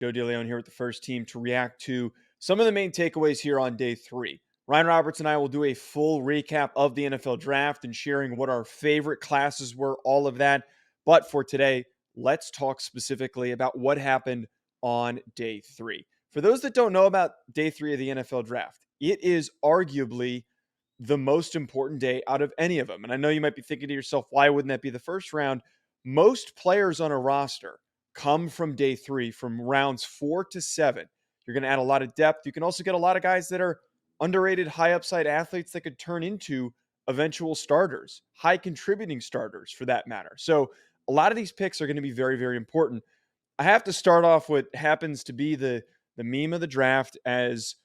DeLeone here with the first team to react to some of the main takeaways here on day three. Ryan Roberts and I will do a full recap of the NFL draft and sharing what our favorite classes were, all of that. But for today, let's talk specifically about what happened on day three. For those that don't know about day three of the NFL draft, it is arguably the most important day out of any of them. And I know you might be thinking to yourself, why wouldn't that be the first round? Most players on a roster come from day three, from rounds 4 to 7. You're going to add a lot of depth. You can also get a lot of guys that are underrated, high upside athletes that could turn into eventual starters, high contributing starters for that matter. So a lot of these picks are going to be very, very important. I have to start off what happens to be the meme of the draft, as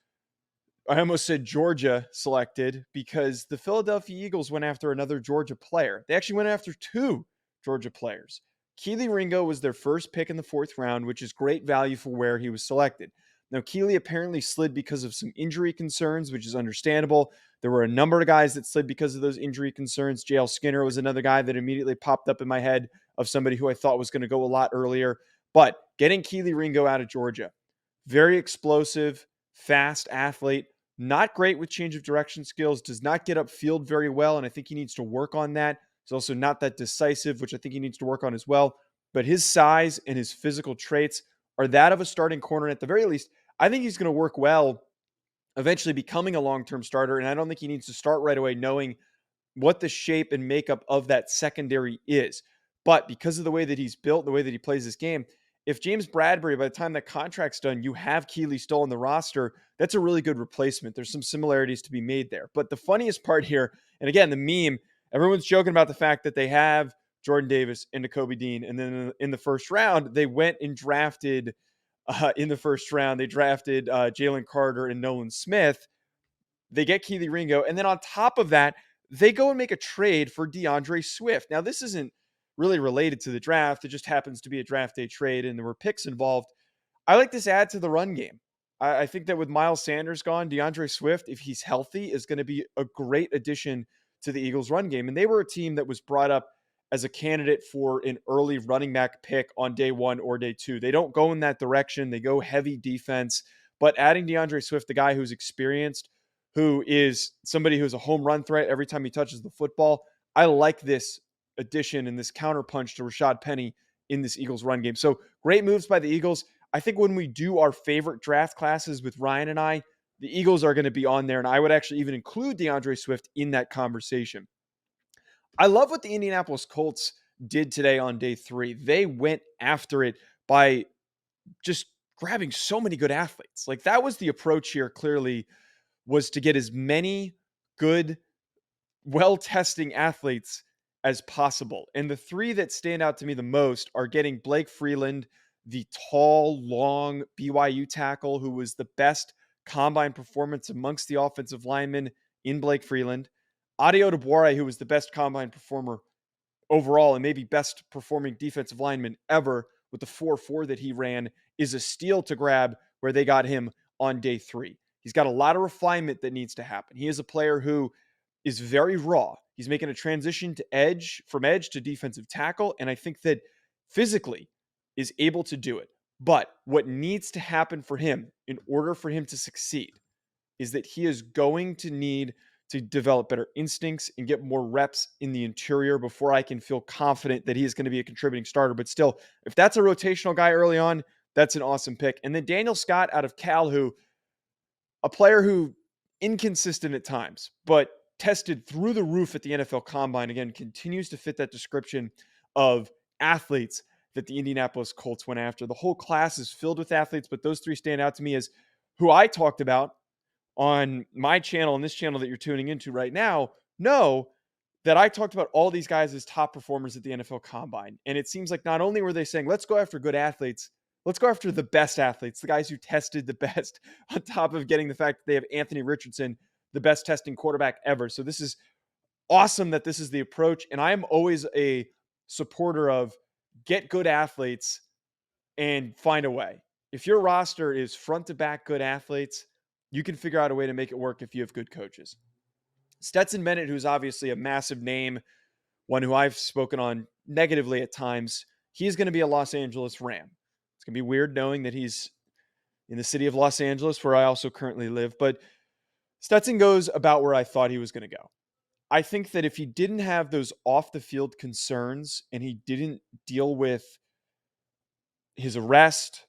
I almost said Georgia selected, because the Philadelphia Eagles went after another Georgia player. They actually went after two Georgia players. Keely Ringo was their first pick in the fourth round, which is great value for where he was selected. Now, Keely apparently slid because of some injury concerns, which is understandable. There were a number of guys that slid because of those injury concerns. JL Skinner was another guy that immediately popped up in my head of somebody who I thought was going to go a lot earlier. But getting Keely Ringo out of Georgia, very explosive, fast athlete, not great with change of direction skills, does not get upfield very well, and I think he needs to work on that. He's also not that decisive, which I think he needs to work on as well. But his size and his physical traits are that of a starting corner. At the very least, I think he's going to work well, eventually becoming a long-term starter, and I don't think he needs to start right away knowing what the shape and makeup of that secondary is. But because of the way that he's built, the way that he plays this game, if James Bradbury, by the time that contract's done, you have Keely still on the roster, that's a really good replacement. There's some similarities to be made there. But the funniest part here, and again, the meme, everyone's joking about the fact that they have Jordan Davis and Nakobe Dean. And then in the first round, they went and drafted, in the first round, they drafted Jalen Carter and Nolan Smith. They get Keely Ringo. And then on top of that, they go and make a trade for DeAndre Swift. Now, this isn't really related to the draft. It just happens to be a draft day trade, and there were picks involved. I like this add to the run game. I think that with Miles Sanders gone, DeAndre Swift, if he's healthy, is going to be a great addition to the Eagles' run game. And they were a team that was brought up as a candidate for an early running back pick on day one or day two. They don't go in that direction. They go heavy defense. But adding DeAndre Swift, the guy who's experienced, who is somebody who's a home run threat every time he touches the football, I like this addition and this counterpunch to Rashad Penny in this Eagles run game. So great moves by the Eagles. I think when we do our favorite draft classes with Ryan and I, the Eagles are going to be on there. And I would actually even include DeAndre Swift in that conversation. I love what the Indianapolis Colts did today on day three. They went after it by just grabbing so many good athletes. Like, that was the approach here, clearly, was to get as many good, well-testing athletes as possible. And the three that stand out to me the most are getting Blake Freeland, the tall, long BYU tackle who was the best combine performance amongst the offensive linemen in Blake Freeland. Adio DeBoer, who was the best combine performer overall and maybe best performing defensive lineman ever with the 4.4 that he ran, is a steal to grab where they got him on day three. He's got a lot of refinement that needs to happen. He is a player who is very raw. He's making a transition to edge, from edge to defensive tackle, and I think that physically is able to do it. But what needs to happen for him in order for him to succeed is that he is going to need to develop better instincts and get more reps in the interior before I can feel confident that he is going to be a contributing starter. But still, if that's a rotational guy early on, that's an awesome pick. And then Daniel Scott out of Cal, who, a player who inconsistent at times, but tested through the roof at the NFL Combine, again, continues to fit that description of athletes that the Indianapolis Colts went after. The whole class is filled with athletes, but those three stand out to me as who I talked about on my channel and this channel that you're tuning into right now. Know that I talked about all these guys as top performers at the NFL Combine. And it seems like not only were they saying, let's go after good athletes, let's go after the best athletes, the guys who tested the best, on top of getting the fact that they have Anthony Richardson, the best testing quarterback ever. So this is awesome that this is the approach. And I am always a supporter of get good athletes and find a way. If your roster is front to back good athletes, you can figure out a way to make it work if you have good coaches. Stetson Bennett, who's obviously a massive name, one who I've spoken on negatively at times, he's going to be a Los Angeles Ram. It's going to be weird knowing that he's in the city of Los Angeles, where I also currently live. But Stetson goes about where I thought he was going to go. I think that if he didn't have those off the field concerns and he didn't deal with his arrest,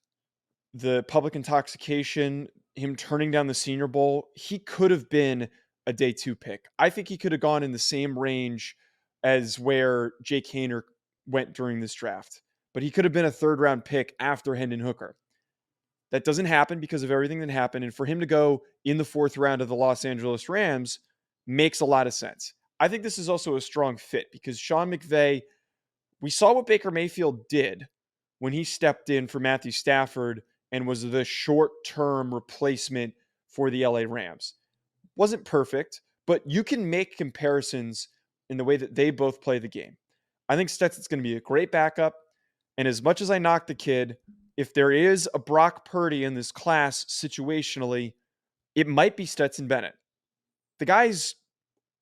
the public intoxication, him turning down the Senior Bowl, he could have been a day 2 pick. I think he could have gone in the same range as where Jake Haener went during this draft, but he could have been a 3rd round pick after Hendon Hooker. That doesn't happen because of everything that happened. And for him to go in the 4th round of the Los Angeles Rams makes a lot of sense. I think this is also a strong fit because Sean McVay, we saw what Baker Mayfield did when he stepped in for Matthew Stafford and was the short-term replacement for the LA Rams. Wasn't perfect, but you can make comparisons in the way that they both play the game. I think Stetson's going to be a great backup. And as much as I knock the kid, if there is a Brock Purdy in this class situationally, it might be Stetson Bennett. The guy's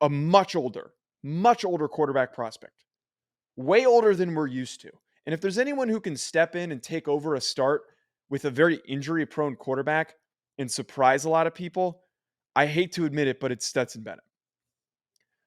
a much older quarterback prospect, way older than we're used to. And if there's anyone who can step in and take over a start with a very injury prone quarterback and surprise a lot of people, I hate to admit it, but it's Stetson Bennett.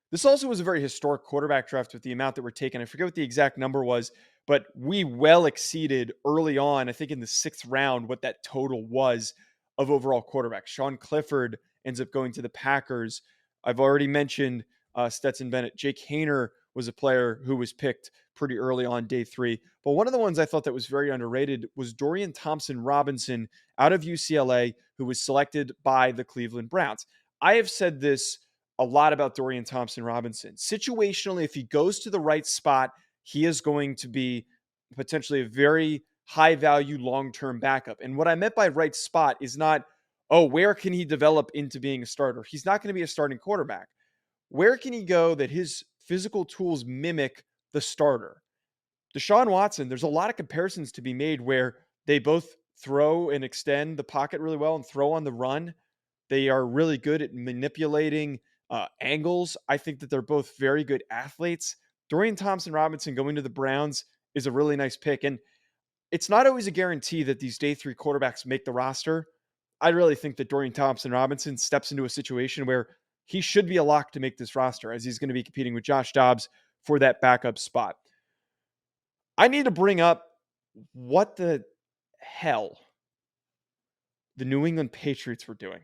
This also was a very historic quarterback draft with the amount that were taken. I forget what the exact number was, but we well exceeded early on, I think in the 6th round, what that total was of overall quarterbacks. Sean Clifford ends up going to the Packers. I've already mentioned Stetson Bennett. Jake Haener was a player who was picked pretty early on day 3. But one of the ones I thought that was very underrated was Dorian Thompson-Robinson out of UCLA, who was selected by the Cleveland Browns. I have said this a lot about Dorian Thompson-Robinson. Situationally, if he goes to the right spot, he is going to be potentially a very high value long-term backup. And what I meant by right spot is not, oh, where can he develop into being a starter? He's not going to be a starting quarterback. Where can he go that his physical tools mimic the starter? Deshaun Watson, there's a lot of comparisons to be made where they both throw and extend the pocket really well and throw on the run. They are really good at manipulating angles. I think that they're both very good athletes. Dorian Thompson-Robinson going to the Browns is a really nice pick. And it's not always a guarantee that these day 3 quarterbacks make the roster. I really think that Dorian Thompson-Robinson steps into a situation where he should be a lock to make this roster, as he's going to be competing with Josh Dobbs for that backup spot. I need to bring up what the hell the New England Patriots were doing.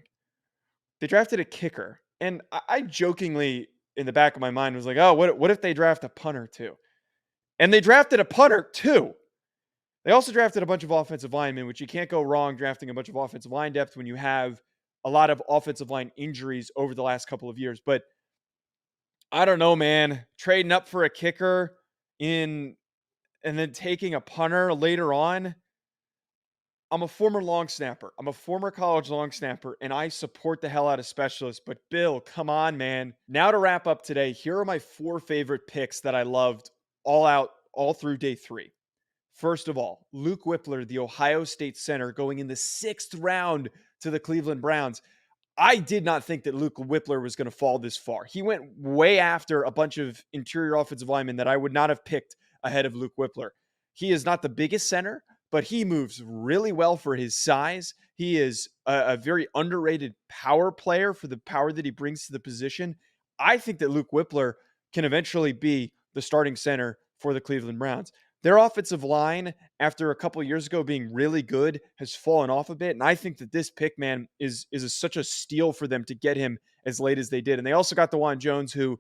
They drafted a kicker. And I jokingly, in the back of my mind, was like, oh, what if they draft a punter too? And they drafted a punter too. They also drafted a bunch of offensive linemen, which you can't go wrong drafting a bunch of offensive line depth when you have a lot of offensive line injuries over the last couple of years. But I don't know, man. Trading up for a kicker and then taking a punter later on. I'm a former long snapper. I'm a former college long snapper, and I support the hell out of specialists. But Bill, come on, man. Now to wrap up today, here are my 4 favorite picks that I loved all through day 3. First of all, Luke Whippler, the Ohio State center, going in the 6th round to the Cleveland Browns. I did not think that Luke Whippler was going to fall this far. He went way after a bunch of interior offensive linemen that I would not have picked ahead of Luke Whippler. He is not the biggest center, but he moves really well for his size. He is a very underrated power player for the power that he brings to the position. I think that Luke Whippler can eventually be the starting center for the Cleveland Browns. Their offensive line, after a couple of years ago being really good, has fallen off a bit. And I think that this pick, man, is such a steal for them to get him as late as they did. And they also got DeLeone Jones, who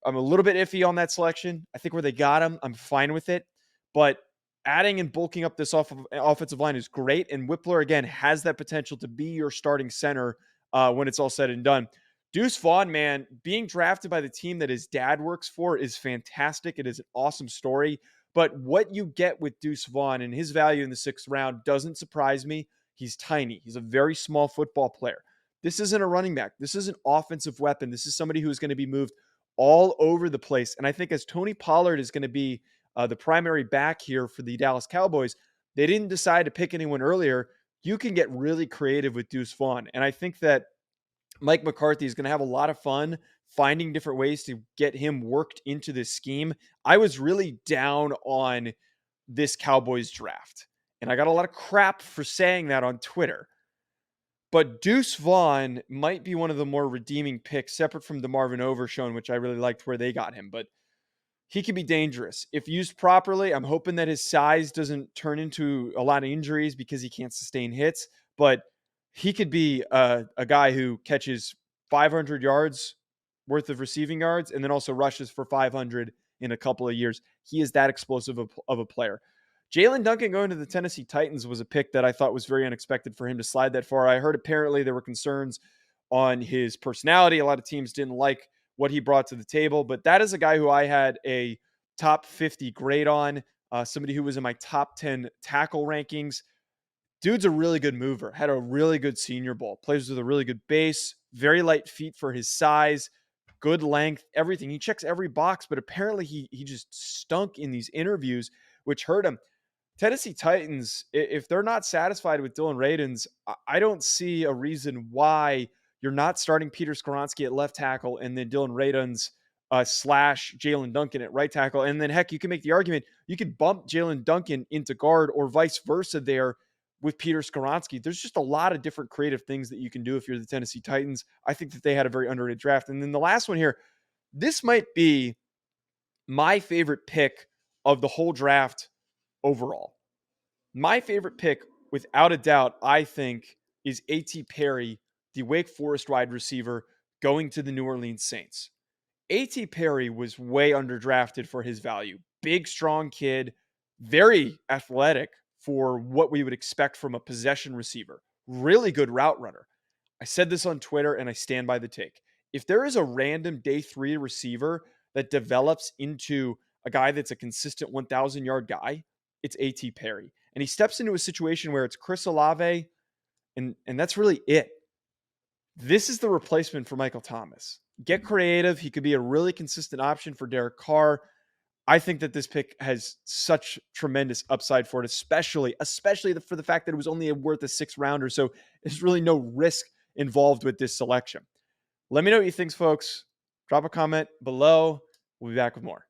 I'm a little bit iffy on that selection. I think where they got him, I'm fine with it. But adding and bulking up this offensive line is great. And Whippler, again, has that potential to be your starting center when it's all said and done. Deuce Vaughn, man, being drafted by the team that his dad works for is fantastic. It is an awesome story. But what you get with Deuce Vaughn and his value in the 6th round doesn't surprise me. He's tiny. He's a very small football player. This isn't a running back. This is an offensive weapon. This is somebody who's going to be moved all over the place. And I think as Tony Pollard is going to be the primary back here for the Dallas Cowboys, they didn't decide to pick anyone earlier. You can get really creative with Deuce Vaughn. And I think that Mike McCarthy is going to have a lot of fun finding different ways to get him worked into this scheme. I was really down on this Cowboys draft. And I got a lot of crap for saying that on Twitter. But Deuce Vaughn might be one of the more redeeming picks, separate from DeMarvin Overshown, which I really liked where they got him. But he can be dangerous if used properly. I'm hoping that his size doesn't turn into a lot of injuries because he can't sustain hits, but he could be a guy who catches 500 yards worth of receiving yards and then also rushes for 500 in a couple of years. He is that explosive of a player. Jalen Duncan going to the Tennessee Titans was a pick that I thought was very unexpected for him to slide that far. I heard apparently there were concerns on his personality. A lot of teams didn't like what he brought to the table, but that is a guy who I had a top 50 grade on, somebody who was in my top 10 tackle rankings. Dude's a really good mover, had a really good Senior Bowl, plays with a really good base, very light feet for his size, good length, everything. He checks every box, but apparently he just stunk in these interviews, which hurt him. Tennessee Titans, if they're not satisfied with Dylan Radins, I don't see a reason why you're not starting Peter Skoronski at left tackle and then Dylan Radins slash Jalen Duncan at right tackle. And then, heck, you can make the argument you could bump Jalen Duncan into guard or vice versa there with Peter Skoronski. There's just a lot of different creative things that you can do if you're the Tennessee Titans. I think that they had a very underrated draft. And then the last one here, this might be my favorite pick of the whole draft overall. My favorite pick, without a doubt, I think, is A.T. Perry, the Wake Forest wide receiver, going to the New Orleans Saints. A.T. Perry was way underdrafted for his value. Big, strong kid, very athletic for what we would expect from a possession receiver. Really good route runner. I said this on Twitter and I stand by the take. If there is a random day 3 receiver that develops into a guy that's a consistent 1,000 yard guy, it's A.T. Perry. And he steps into a situation where it's Chris Olave, and that's really it. This is the replacement for Michael Thomas. Get creative. He could be a really consistent option for Derek Carr. I think that this pick has such tremendous upside for it, especially for the fact that it was only worth a 6th rounder. So there's really no risk involved with this selection. Let me know what you think, folks. Drop a comment below. We'll be back with more.